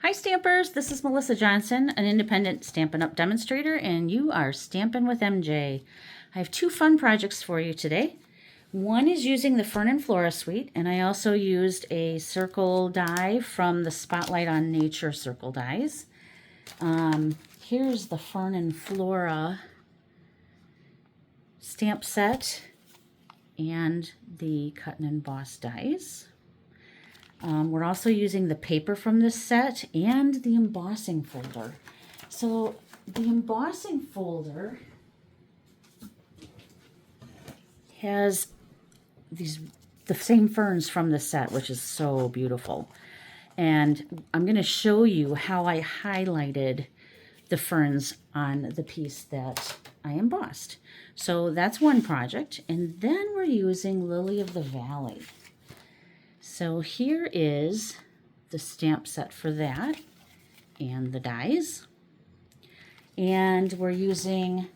Hi Stampers, this is Melissa Johnson, an independent Stampin' Up! Demonstrator, and you are Stampin' with MJ. I have two fun projects for you today. One is using the Fern and Flora suite, and I also used a circle die from the Spotlight on Nature circle dies. Here's the Fern and Flora stamp set and the cut and emboss dies. We're also using the paper from this set and the embossing folder. So the embossing folder has the same ferns from the set, which is so beautiful. And I'm going to show you how I highlighted the ferns on the piece that I embossed. So that's one project. And then we're using Lily of the Valley. So here is the stamp set for that and the dies. And we're using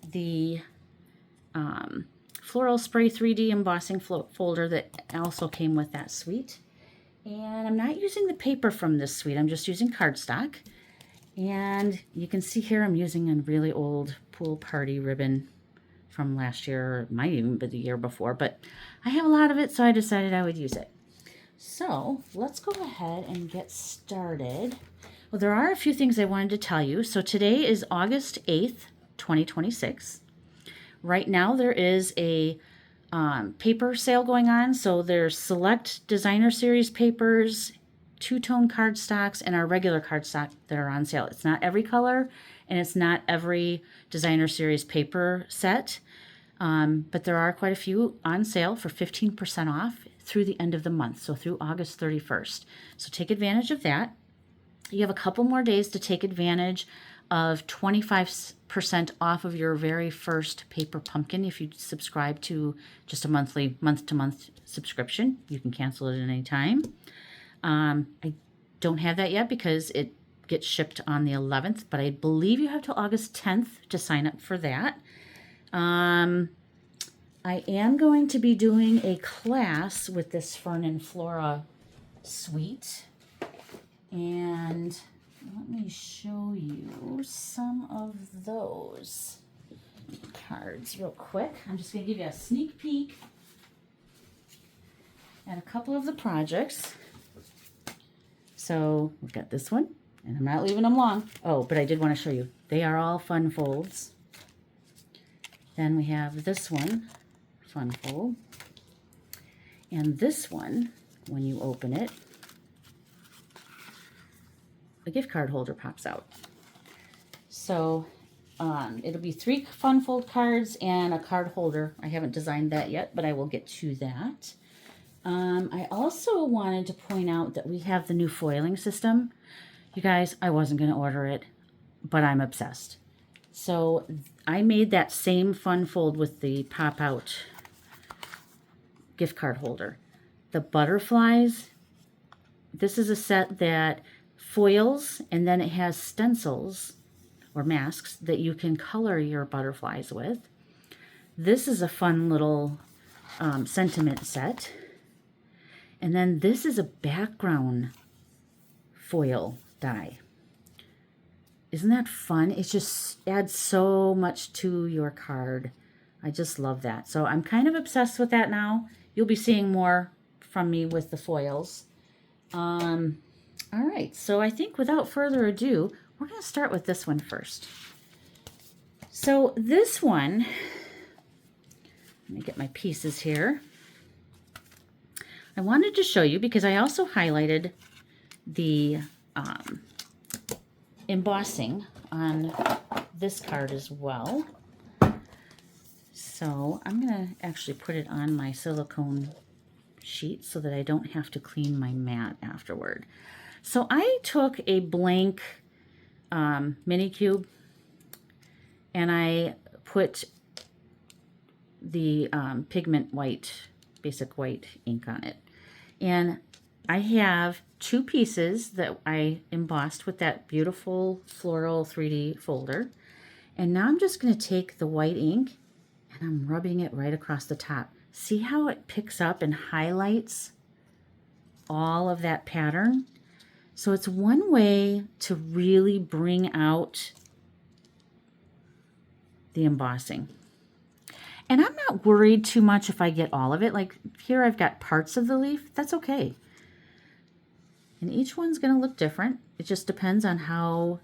the Floral Spray 3D embossing folder that also came with that suite. And I'm not using the paper from this suite, I'm just using cardstock. And you can see here I'm using a really old pool party ribbon from last year, or it might even be the year before, but I have a lot of it, so I decided I would use it. So let's go ahead and get started. Well, there are a few things I wanted to tell you. So today is August 8th, 2026. Right now there is a paper sale going on. So there's select designer series papers, two-tone cardstocks, and our regular cardstock that are on sale. It's not every color, and it's not every designer series paper set, but there are quite a few on sale for 15% off through the end of the month, so through August 31st. So take advantage of that. You have a couple more days to take advantage of 25% off of your very first paper pumpkin. If you subscribe to just a monthly, month-to-month subscription, you can cancel it at any time. I don't have that yet because it gets shipped on the 11th, but I believe you have till August 10th to sign up for that. I am going to be doing a class with this Fern and Flora suite, and let me show you some of those cards real quick. I'm just going to give you a sneak peek at a couple of the projects. So we've got this one, and I'm not leaving them long. Oh, but I did want to show you. They are all fun folds. Then we have this one, fun fold. And this one, when you open it, a gift card holder pops out. So it'll be 3 fun fold cards and a card holder. I haven't designed that yet, but I will get to that. I also wanted to point out that we have the new foiling system. You guys, I wasn't going to order it, but I'm obsessed. So I made that same fun fold with the pop-out gift card holder. The butterflies, this is a set that foils, and then it has stencils or masks that you can color your butterflies with. This is a fun little sentiment set. And then this is a background foil die. Isn't that fun? It just adds so much to your card. I just love that. So I'm kind of obsessed with that now. You'll be seeing more from me with the foils. All right, so I think without further ado, we're going to start with this one first. So this one, let me get my pieces here. I wanted to show you because I also highlighted the embossing on this card as well. So I'm going to actually put it on my silicone sheet so that I don't have to clean my mat afterward. So I took a blank mini cube and I put the pigment white, basic white ink on it. And I have 2 pieces that I embossed with that beautiful floral 3D folder. And now I'm just going to take the white ink and I'm rubbing it right across the top. See how it picks up and highlights all of that pattern? So it's one way to really bring out the embossing. And I'm not worried too much if I get all of it. Like here I've got parts of the leaf. That's okay. And each one's going to look different. It just depends on how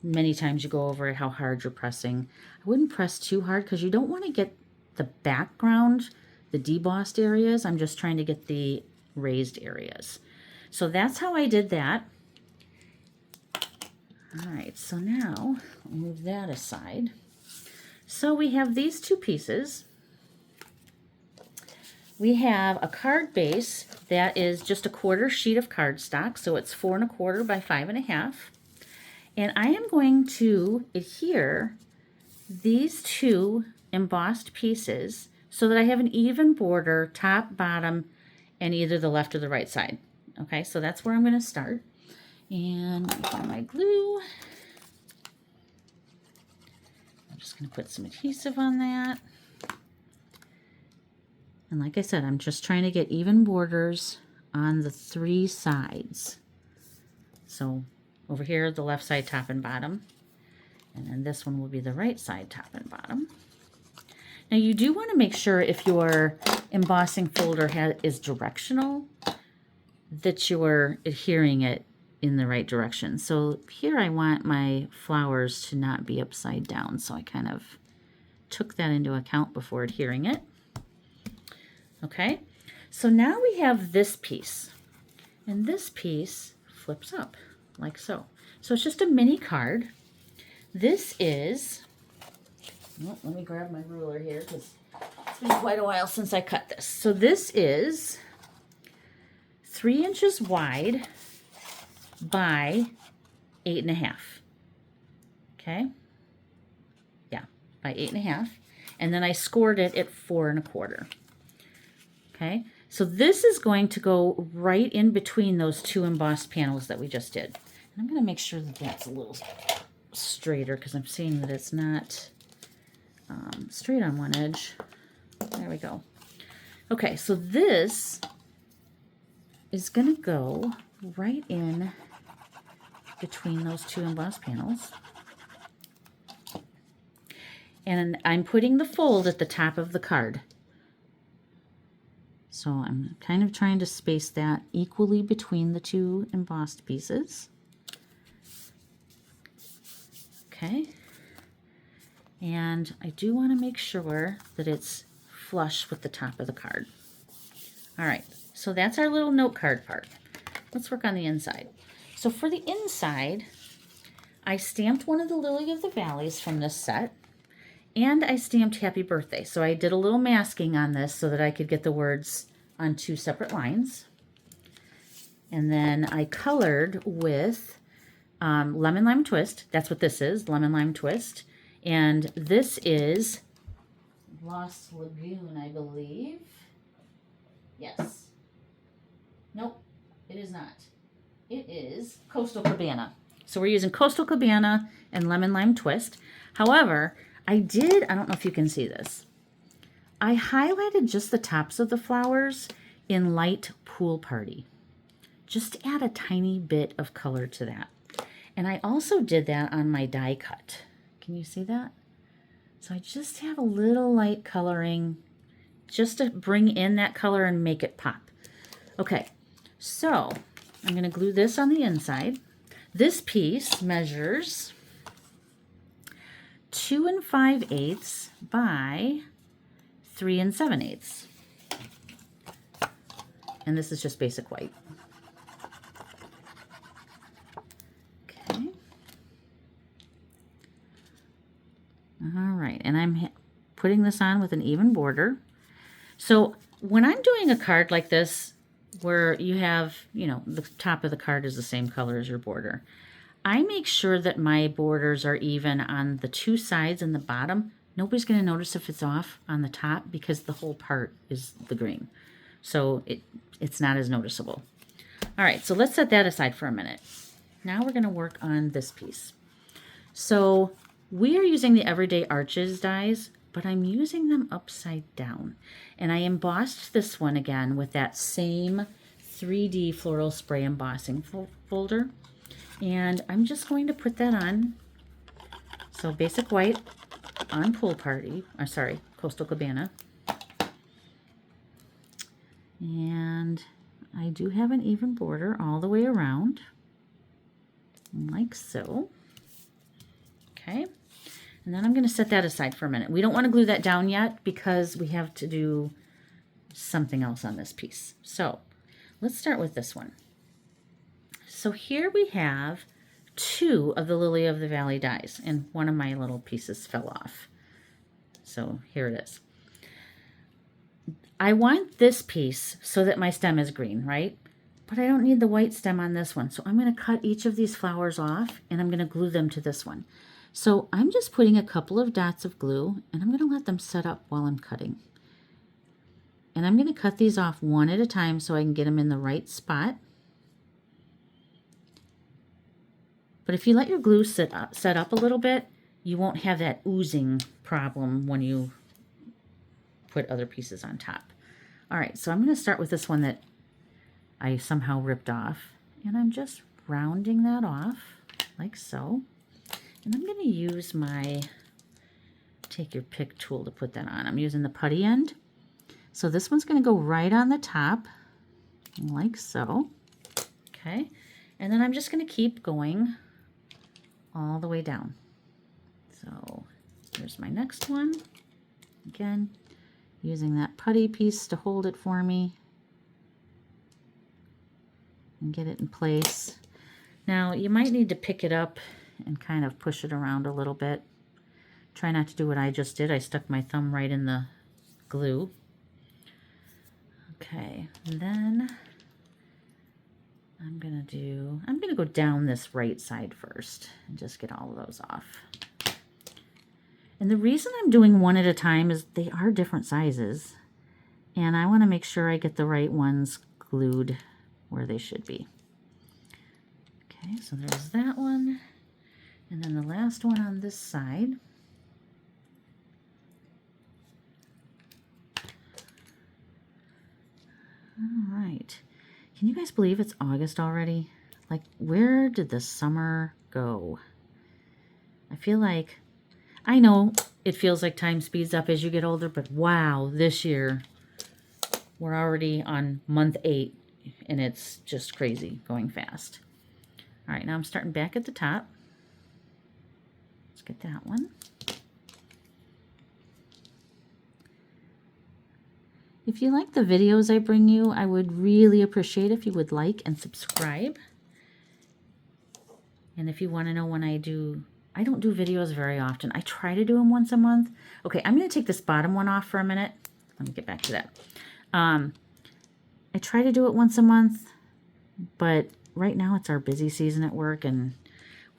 many times you go over it, how hard you're pressing. I wouldn't press too hard because you don't want to get the background, the debossed areas. I'm just trying to get the raised areas. So that's how I did that. All right, so now I'll move that aside. So we have these two pieces. We have a card base that is just a 1/4 sheet of cardstock, so it's 4 1/4 by 5 1/2. And I am going to adhere these two embossed pieces so that I have an even border, top, bottom, and either the left or the right side. Okay, so that's where I'm going to start. And let me find my glue. I'm just going to put some adhesive on that. And like I said, I'm just trying to get even borders on the 3 sides. So over here, the left side, top and bottom. And then this one will be the right side, top and bottom. Now you do want to make sure if your embossing folder is directional, that you're adhering it in the right direction. So here I want my flowers to not be upside down. So I kind of took that into account before adhering it. Okay, so now we have this piece, and this piece flips up like so. So it's just a mini card. This is, well, let me grab my ruler here because it's been quite a while since I cut this. So this is 3 inches wide by 8 1/2. Okay, yeah, by 8 1/2, and then I scored it at 4 1/4. Okay, so this is going to go right in between those 2 embossed panels that we just did. And I'm going to make sure that that's a little straighter because I'm seeing that it's not straight on one edge. There we go. Okay, so this is going to go right in between those 2 embossed panels. And I'm putting the fold at the top of the card. So I'm kind of trying to space that equally between the 2 embossed pieces. Okay. And I do want to make sure that it's flush with the top of the card. All right, so that's our little note card part. Let's work on the inside. So for the inside, I stamped one of the Lily of the Valleys from this set, and I stamped Happy Birthday. So I did a little masking on this so that I could get the words on 2 separate lines. And then I colored with Lemon Lime Twist. That's what this is, Lemon Lime Twist. And this is Lost Lagoon, I believe. Yes. Nope, it is not. It is Coastal Cabana. So we're using Coastal Cabana and Lemon Lime Twist. However, I don't know if you can see this. I highlighted just the tops of the flowers in light Pool Party. Just to add a tiny bit of color to that. And I also did that on my die cut. Can you see that? So I just have a little light coloring just to bring in that color and make it pop. Okay, so I'm going to glue this on the inside. This piece measures 2 5/8 by 3 7/8. And this is just basic white. Okay. All right, and I'm putting this on with an even border. So when I'm doing a card like this, where you have, the top of the card is the same color as your border, I make sure that my borders are even on the 2 sides and the bottom. Nobody's going to notice if it's off on the top because the whole part is the green. So it's not as noticeable. All right, so let's set that aside for a minute. Now we're going to work on this piece. So we are using the Everyday Arches dies, but I'm using them upside down. And I embossed this one again with that same 3D floral spray embossing folder. And I'm just going to put that on. So basic white on Pool Party, sorry, Coastal Cabana. And I do have an even border all the way around, like so. Okay, and then I'm going to set that aside for a minute. We don't want to glue that down yet because we have to do something else on this piece. So let's start with this one. So here we have 2 of the Lily of the Valley dies, and one of my little pieces fell off. So here it is. I want this piece so that my stem is green, right? But I don't need the white stem on this one. So I'm going to cut each of these flowers off and I'm going to glue them to this one. So I'm just putting a couple of dots of glue and I'm going to let them set up while I'm cutting. And I'm going to cut these off one at a time so I can get them in the right spot. But if you let your glue set up a little bit, you won't have that oozing problem when you put other pieces on top. All right, so I'm going to start with this one that I somehow ripped off, and I'm just rounding that off like so. And I'm going to use my take your pick tool to put that on. I'm using the putty end. So this one's going to go right on the top like so. Okay, and then I'm just going to keep going all the way down. So here's my next one. Again, using that putty piece to hold it for me and get it in place. Now you might need to pick it up and kind of push it around a little bit. Try not to do what I just did. I stuck my thumb right in the glue. Okay, and then I'm gonna go down this right side first and just get all of those off. And the reason I'm doing one at a time is they are different sizes, and I want to make sure I get the right ones glued where they should be. Okay, so there's that one, and then the last one on this side. All right, can you guys believe it's August already? Like, where did the summer go? I feel like, I know it feels like time speeds up as you get older, but wow, this year we're already on month 8 and it's just crazy going fast. All right, now I'm starting back at the top. Let's get that one. If you like the videos I bring you, I would really appreciate if you would like and subscribe. And if you want to know when I don't do videos very often. I try to do them once a month. Okay, I'm going to take this bottom one off for a minute. Let me get back to that. I try to do it once a month, but right now it's our busy season at work, and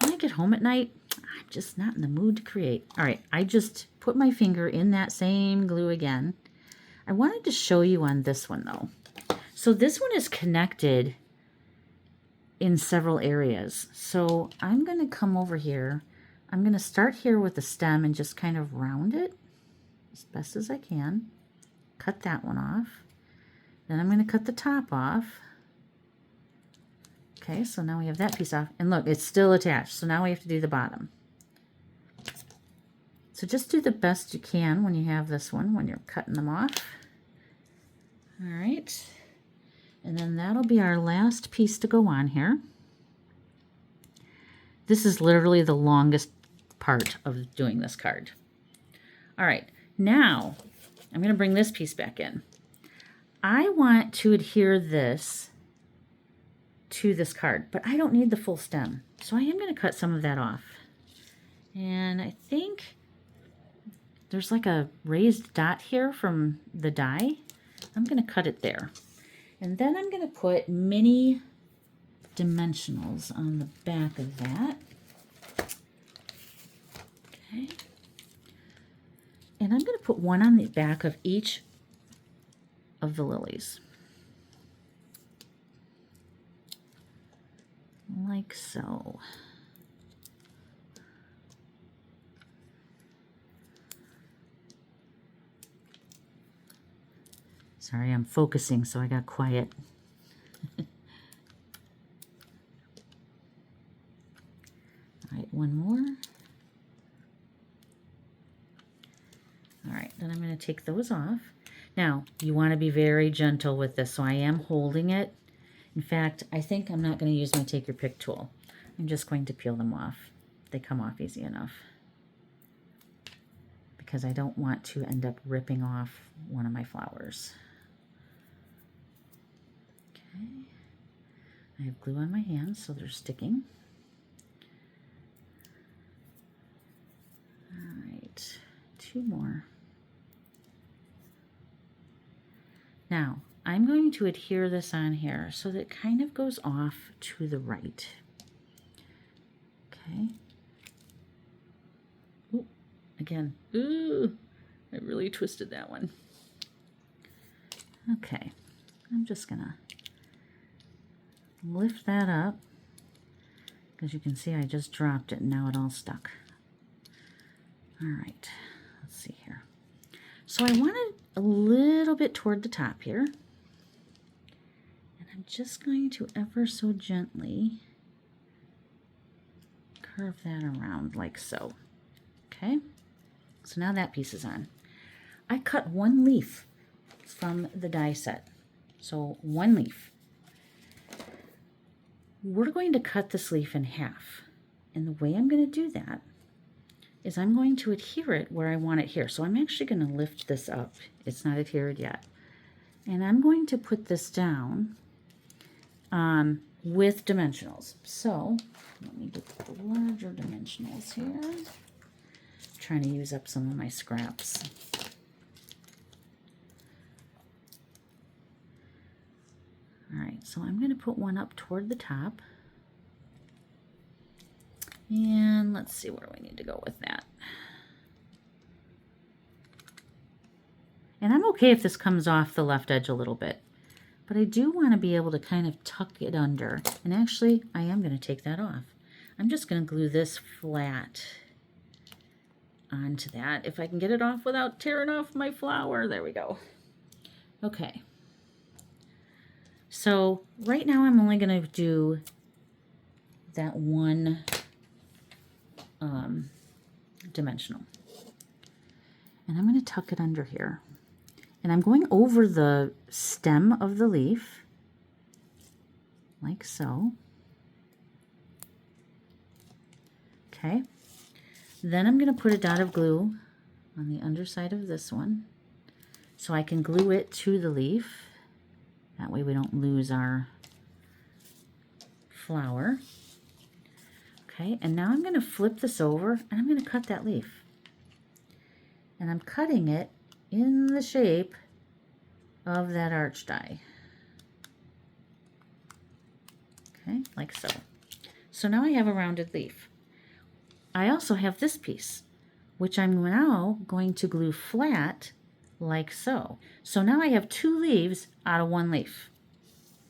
when I get home at night, I'm just not in the mood to create. All right, I just put my finger in that same glue again. I wanted to show you on this one, though. So this one is connected in several areas. So I'm going to come over here. I'm going to start here with the stem and just kind of round it as best as I can. Cut that one off. Then I'm going to cut the top off. Okay, so now we have that piece off. And look, it's still attached. So now we have to do the bottom. So just do the best you can when you have this one, when you're cutting them off. All right. And then that'll be our last piece to go on here. This is literally the longest part of doing this card. All right, now I'm going to bring this piece back in. I want to adhere this to this card, but I don't need the full stem. So I am going to cut some of that off. And I think there's like a raised dot here from the die. I'm going to cut it there. And then I'm going to put mini dimensionals on the back of that. Okay. And I'm going to put one on the back of each of the lilies. Like so. Sorry, I'm focusing, so I got quiet. one more. All right, then I'm going to take those off. Now, you want to be very gentle with this, so I am holding it. In fact, I think I'm not going to use my take your pick tool. I'm just going to peel them off. They come off easy enough, because I don't want to end up ripping off one of my flowers. Okay. I have glue on my hands, so they're sticking. All right, two more. Now, I'm going to adhere this on here so that it kind of goes off to the right. Okay. Ooh, again, ooh, I really twisted that one. Okay, I'm just gonna lift that up, because you can see I just dropped it and now it all stuck. All right, let's see here. So I want it a little bit toward the top here. And I'm just going to ever so gently curve that around like so. Okay, so now that piece is on. I cut one leaf from the die set. So one leaf. We're going to cut this leaf in half. And the way I'm going to do that is I'm going to adhere it where I want it here. So I'm actually going to lift this up. It's not adhered yet. And I'm going to put this down with dimensionals. So let me get the larger dimensionals here. I'm trying to use up some of my scraps. All right, so I'm going to put one up toward the top. And let's see, where do we need to go with that? And I'm okay if this comes off the left edge a little bit, but I do want to be able to kind of tuck it under. And actually, I am going to take that off. I'm just going to glue this flat onto that. If I can get it off without tearing off my flower. There we go. Okay. So right now I'm only going to do that one dimensional. And I'm going to tuck it under here. And I'm going over the stem of the leaf, like so. Okay. Then I'm going to put a dot of glue on the underside of this one, so I can glue it to the leaf. That way we don't lose our flower. Okay, and now I'm going to flip this over and I'm going to cut that leaf. And I'm cutting it in the shape of that arch die. Okay, like so. So now I have a rounded leaf. I also have this piece, which I'm now going to glue flat like so. So now I have two leaves out of one leaf.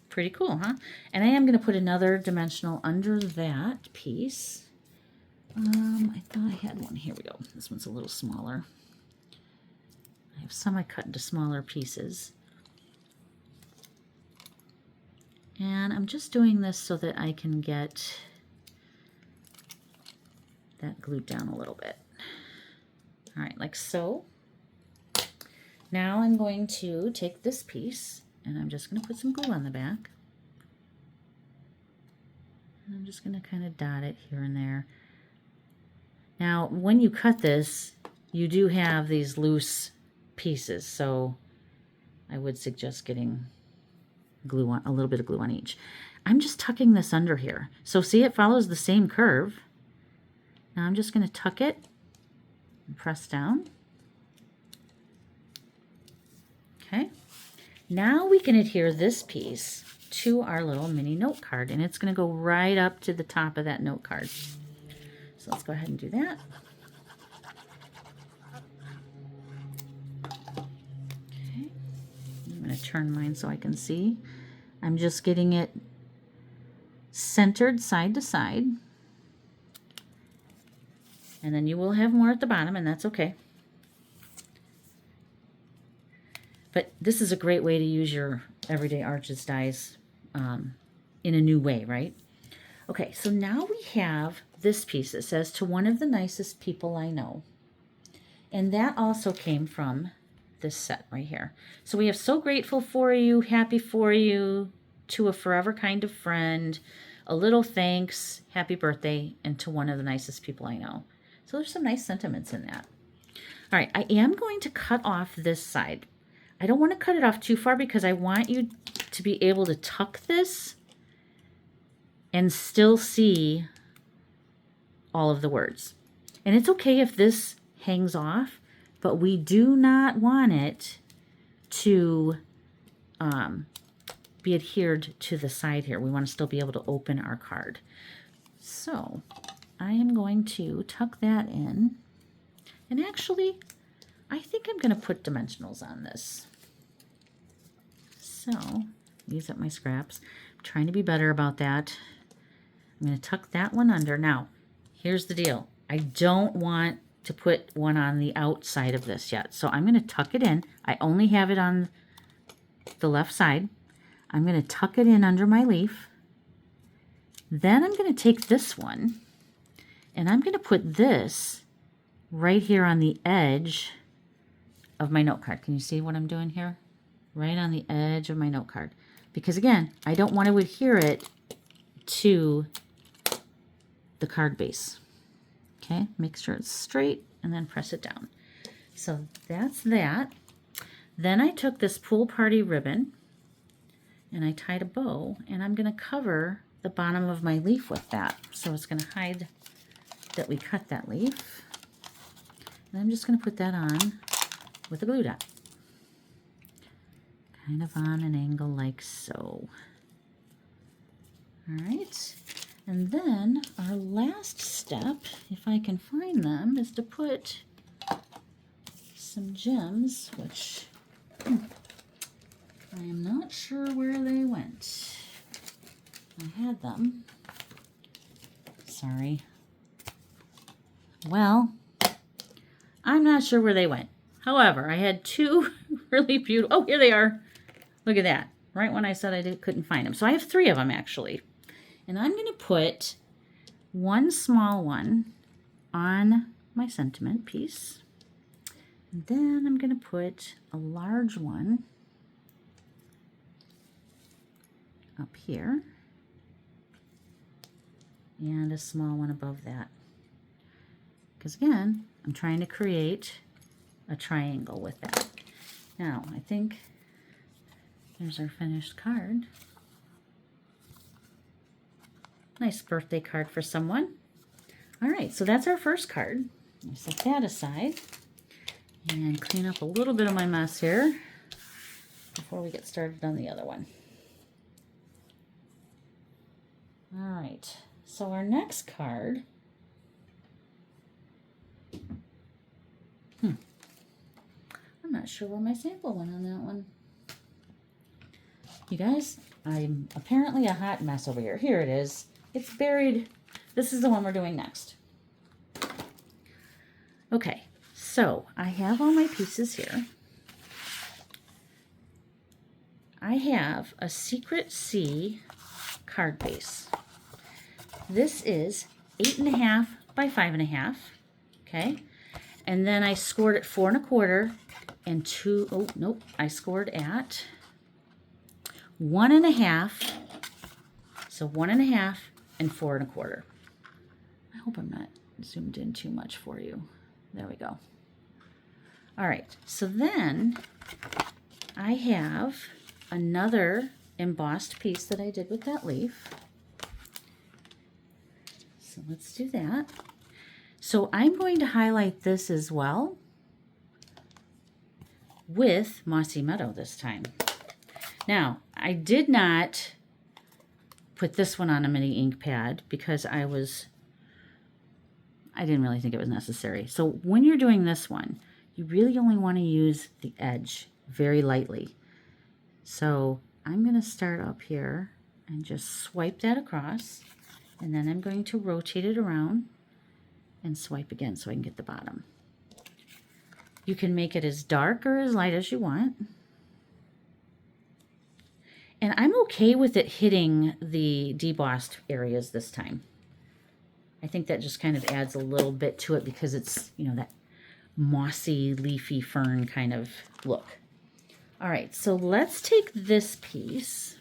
Pretty cool, huh? And I am going to put another dimensional under that piece. I thought I had one. Here we go. This one's a little smaller. I have some I cut into smaller pieces. And I'm just doing this so that I can get that glued down a little bit. All right, like so. Now I'm going to take this piece and I'm just going to put some glue on the back. And I'm just going to kind of dot it here and there. Now, when you cut this, you do have these loose pieces, so I would suggest getting glue on, a little bit of glue on each. I'm just tucking this under here. So see, it follows the same curve. Now I'm just going to tuck it and press down. Okay. Now we can adhere this piece to our little mini note card, and it's going to go right up to the top of that note card. So let's go ahead and do that. Okay. I'm going to turn mine so I can see. I'm just getting it centered side to side. And then you will have more at the bottom, and that's okay. But this is a great way to use your everyday arches dies in a new way, right? Okay, so now we have this piece. It says, to one of the nicest people I know. And that also came from this set right here. So we have so grateful for you, happy for you, to a forever kind of friend, a little thanks, happy birthday, and to one of the nicest people I know. So there's some nice sentiments in that. All right, I am going to cut off this side. I don't want to cut it off too far because I want you to be able to tuck this and still see all of the words. And it's okay if this hangs off, but we do not want it to be adhered to the side here. We want to still be able to open our card. So I am going to tuck that in. And actually, I think I'm going to put dimensionals on this. So use up my scraps. I'm trying to be better about that. I'm going to tuck that one under. Now, here's the deal. I don't want to put one on the outside of this yet. So I'm going to tuck it in. I only have it on the left side. I'm going to tuck it in under my leaf. Then I'm going to take this one and I'm going to put this right here on the edge of my note card. Can you see what I'm doing here? Right on the edge of my note card. Because again, I don't want to adhere it to the card base. Okay, make sure it's straight and then press it down. So that's that. Then I took this pool party ribbon and I tied a bow, and I'm going to cover the bottom of my leaf with that. So it's going to hide that we cut that leaf. And I'm just going to put that on with a glue dot. Kind of on an angle like so. All right. And then our last step, if I can find them, is to put some gems, which I am not sure where they went. I had them. Sorry. Well, I'm not sure where they went. However, I had two really beautiful, oh, here they are. Look at that. Right when I said I couldn't find them. So I have 3 of them actually. And I'm going to put one small one on my sentiment piece. And then I'm going to put a large one up here. And a small one above that. Because again, I'm trying to create a triangle with that. Now, I think there's our finished card. Nice birthday card for someone. All right, so that's our first card. I'll set that aside and clean up a little bit of my mess here before we get started on the other one. All right, so our next card, I'm not sure where my sample went on that one. You guys, I'm apparently a hot mess over here. Here it is. It's buried. This is the one we're doing next. Okay, so I have all my pieces here. I have a Secret Sea card base. This is 8.5 by 5.5, okay? And then I scored at 4 1/4 and 2, oh, nope, I scored at 1.5, so 1.5 and 4 1/4. I hope I'm not zoomed in too much for you. There we go. All right, so then I have another embossed piece that I did with that leaf. So let's do that. So I'm going to highlight this as well with Mossy Meadow this time. Now, I did not put this one on a mini ink pad because I didn't really think it was necessary. So when you're doing this one, you really only want to use the edge very lightly. So I'm going to start up here and just swipe that across, and then I'm going to rotate it around and swipe again so I can get the bottom. You can make it as dark or as light as you want. And I'm okay with it hitting the debossed areas this time. I think that just kind of adds a little bit to it because it's, you know, that mossy, leafy fern kind of look. All right, so let's take this piece.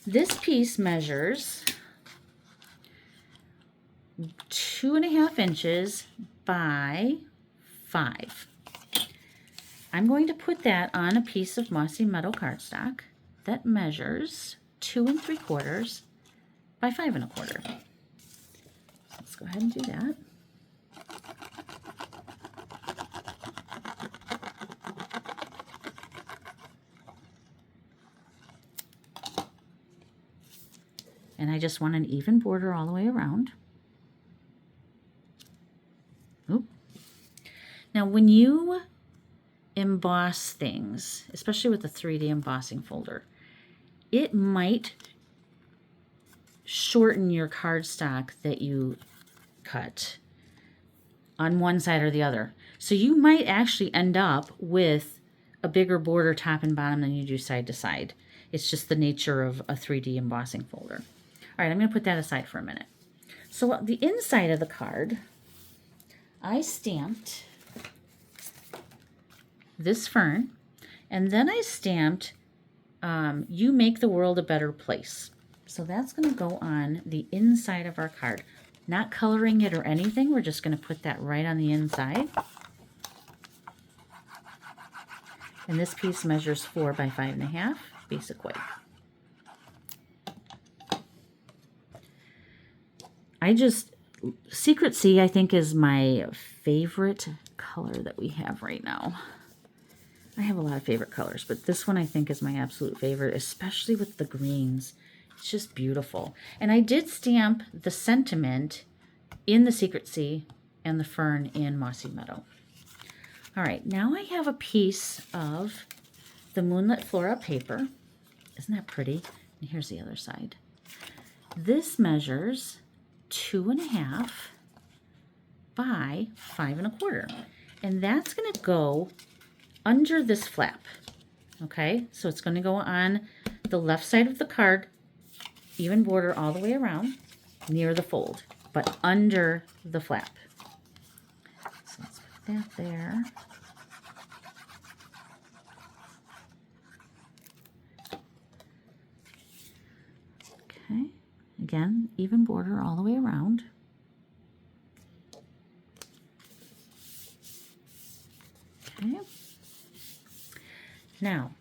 This piece measures 2.5 inches by 5. I'm going to put that on a piece of Mossy Meadow cardstock that measures 2 3/4 by 5 1/4. Let's go ahead and do that. And I just want an even border all the way around. Oop. Now when you emboss things, especially with the 3D embossing folder, it might shorten your cardstock that you cut on one side or the other. So you might actually end up with a bigger border top and bottom than you do side to side. It's just the nature of a 3D embossing folder. All right, I'm going to put that aside for a minute. So the inside of the card, I stamped this fern, and then I stamped "You Make the World a Better Place." So that's going to go on the inside of our card. Not coloring it or anything, we're just going to put that right on the inside. And this piece measures 4 by 5.5, basic white. Secret Sea, I think, is my favorite color that we have right now. I have a lot of favorite colors, but this one I think is my absolute favorite, especially with the greens. It's just beautiful. And I did stamp the sentiment in the Secret Sea and the fern in Mossy Meadow. All right, now I have a piece of the Moonlit Flora paper. Isn't that pretty? And here's the other side. This measures 2.5 by 5 1/4. And that's going to go under this flap. Okay, so it's going to go on the left side of the card, even border all the way around, near the fold, but under the flap. So let's put that there. Okay, again, even border all the way around. Okay. Now,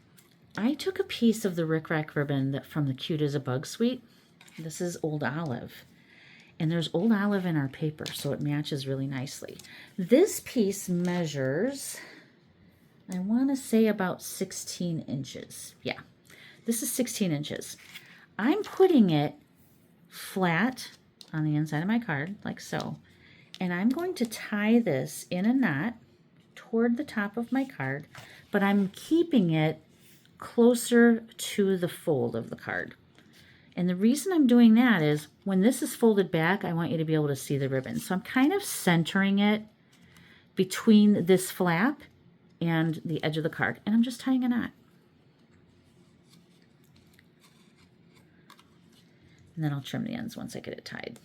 I took a piece of the Rickrack ribbon from the Cute as a Bug suite. This is Old Olive. And there's Old Olive in our paper, so it matches really nicely. This piece measures, I want to say about 16 inches. Yeah, this is 16 inches. I'm putting it flat on the inside of my card, like so. And I'm going to tie this in a knot toward the top of my card, but I'm keeping it closer to the fold of the card. And the reason I'm doing that is when this is folded back, I want you to be able to see the ribbon. So I'm kind of centering it between this flap and the edge of the card. And I'm just tying a knot. And then I'll trim the ends once I get it tied.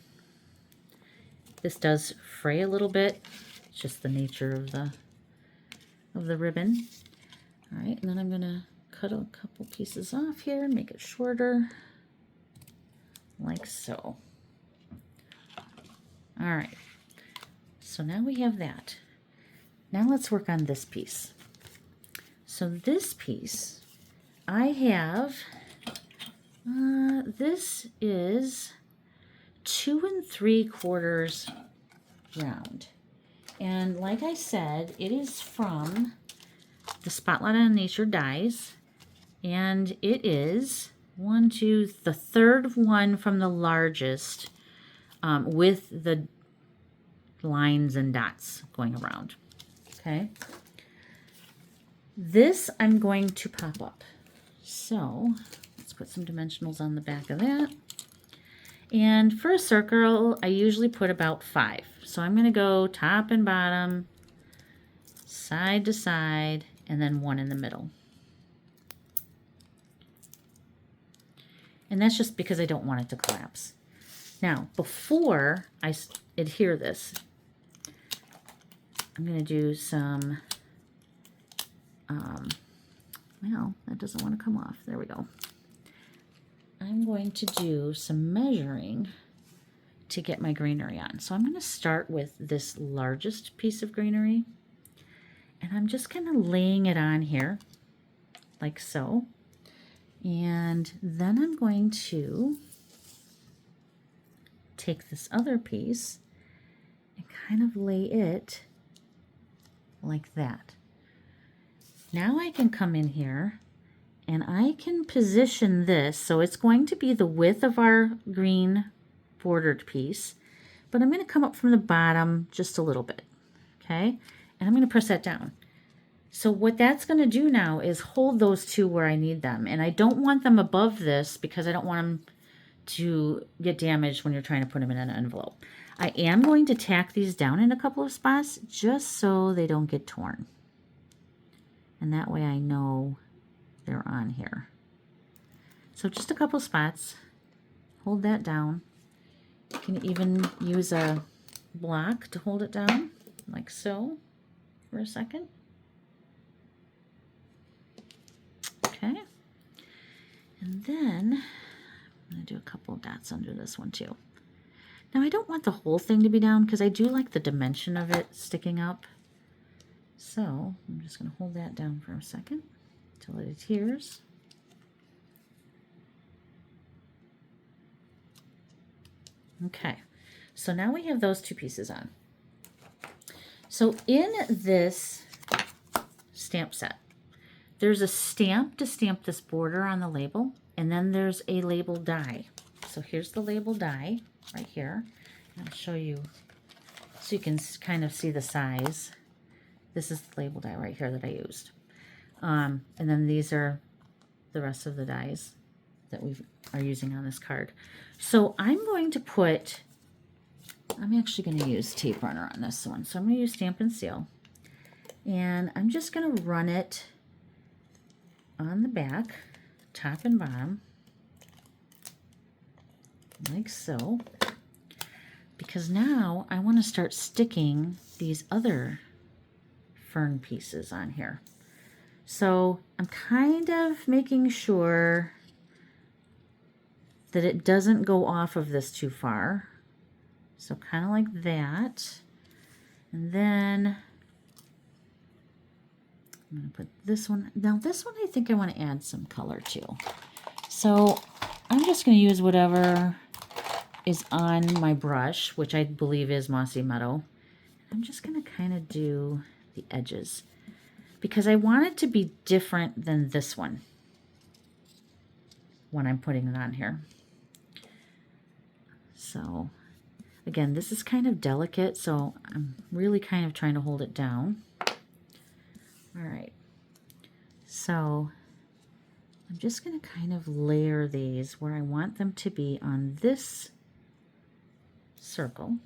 This does fray a little bit. It's just the nature of the ribbon. All right, and then I'm gonna cut a couple pieces off here and make it shorter, like so. All right, so now we have that. Now let's work on this piece. So this piece, I have, this is 2 3/4 round. And like I said, it is from the Spotlight on Nature dies. And it is the third one from the largest, with the lines and dots going around. Okay. This I'm going to pop up. So let's put some dimensionals on the back of that. And for a circle, I usually put about 5. So I'm going to go top and bottom, side to side, and then 1 in the middle. And that's just because I don't want it to collapse. Now, before I adhere this, I'm going to do some, well, that doesn't want to come off. There we go. I'm going to do some measuring to get my greenery on. So I'm going to start with this largest piece of greenery, and I'm just kind of laying it on here like so. And then I'm going to take this other piece and kind of lay it like that. Now I can come in here and I can position this so it's going to be the width of our green bordered piece, but I'm going to come up from the bottom just a little bit, okay? And I'm going to press that down. So what that's going to do now is hold those two where I need them, and I don't want them above this because I don't want them to get damaged when you're trying to put them in an envelope. I am going to tack these down in a couple of spots just so they don't get torn. And that way I know they're on here. So just a couple spots. Hold that down. You can even use a block to hold it down, like so, for a second. Okay. And then I'm going to do a couple of dots under this one too. Now I don't want the whole thing to be down because I do like the dimension of it sticking up. So I'm just going to hold that down for a second until it adheres. Okay, so now we have those two pieces on. So in this stamp set, there's a stamp to stamp this border on the label, and then there's a label die. So here's the label die right here. I'll show you so you can kind of see the size. This is the label die right here that I used. And then these are the rest of the dies that we are using on this card. So I'm going to put, I'm actually going to use tape runner on this one. So I'm going to use Stampin' Seal. And I'm just going to run it on the back, top and bottom, like so. Because now I want to start sticking these other fern pieces on here. So I'm kind of making sure that it doesn't go off of this too far. So kind of like that. And then I'm going to put this one. Now this one I think I want to add some color to. So I'm just going to use whatever is on my brush, which I believe is Mossy Meadow. I'm just going to kind of do the edges because I want it to be different than this one when I'm putting it on here. So again, this is kind of delicate, so I'm really kind of trying to hold it down. All right, so I'm just going to kind of layer these where I want them to be on this circle.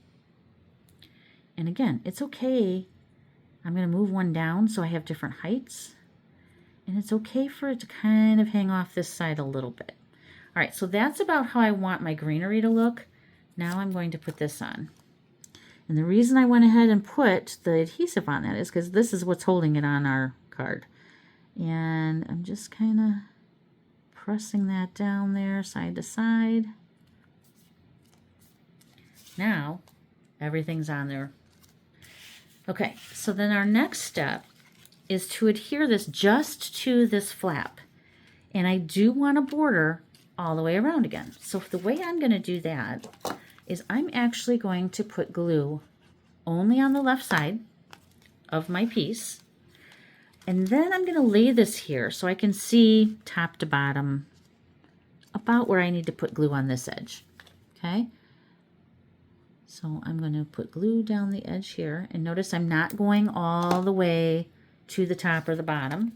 And again, it's okay. I'm going to move one down so I have different heights. And it's okay for it to kind of hang off this side a little bit. All right, so that's about how I want my greenery to look. Now I'm going to put this on. And the reason I went ahead and put the adhesive on that is because this is what's holding it on our card. And I'm just kind of pressing that down there side to side. Now everything's on there. Okay, so then our next step is to adhere this just to this flap. And I do want a border all the way around again. So the way I'm going to do that is I'm actually going to put glue only on the left side of my piece. And then I'm going to lay this here so I can see top to bottom about where I need to put glue on this edge. Okay? So I'm going to put glue down the edge here. And notice I'm not going all the way to the top or the bottom.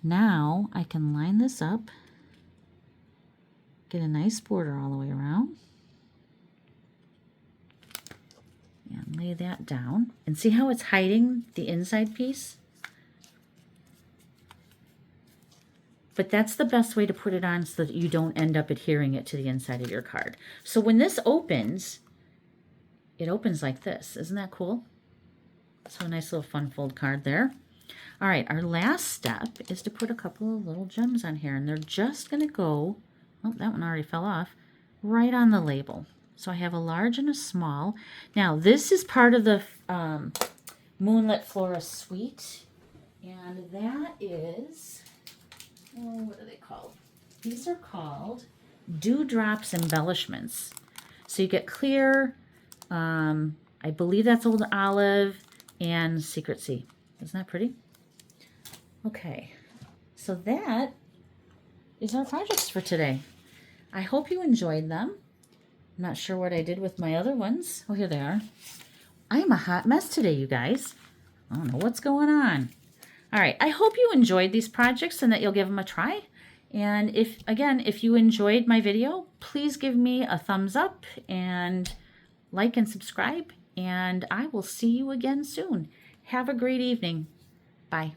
Now I can line this up, get a nice border all the way around, and lay that down. And see how it's hiding the inside piece? But that's the best way to put it on so that you don't end up adhering it to the inside of your card. So when this opens, it opens like this. Isn't that cool? So a nice little fun fold card there. All right, our last step is to put a couple of little gems on here, and they're just going to go, oh, that one already fell off, right on the label. So I have a large and a small. Now, this is part of the Moonlit Flora suite, and that is, oh, what are they called? These are called DewDrops Embellishments. So you get clear, I believe that's Old Olive, and Secret Sea. Isn't that pretty? Okay, so that is our projects for today. I hope you enjoyed them. I'm not sure what I did with my other ones. Oh, here they are. I am a hot mess today, you guys. I don't know what's going on. All right, I hope you enjoyed these projects and that you'll give them a try. And if you enjoyed my video, please give me a thumbs up and like and subscribe. And I will see you again soon. Have a great evening. Bye.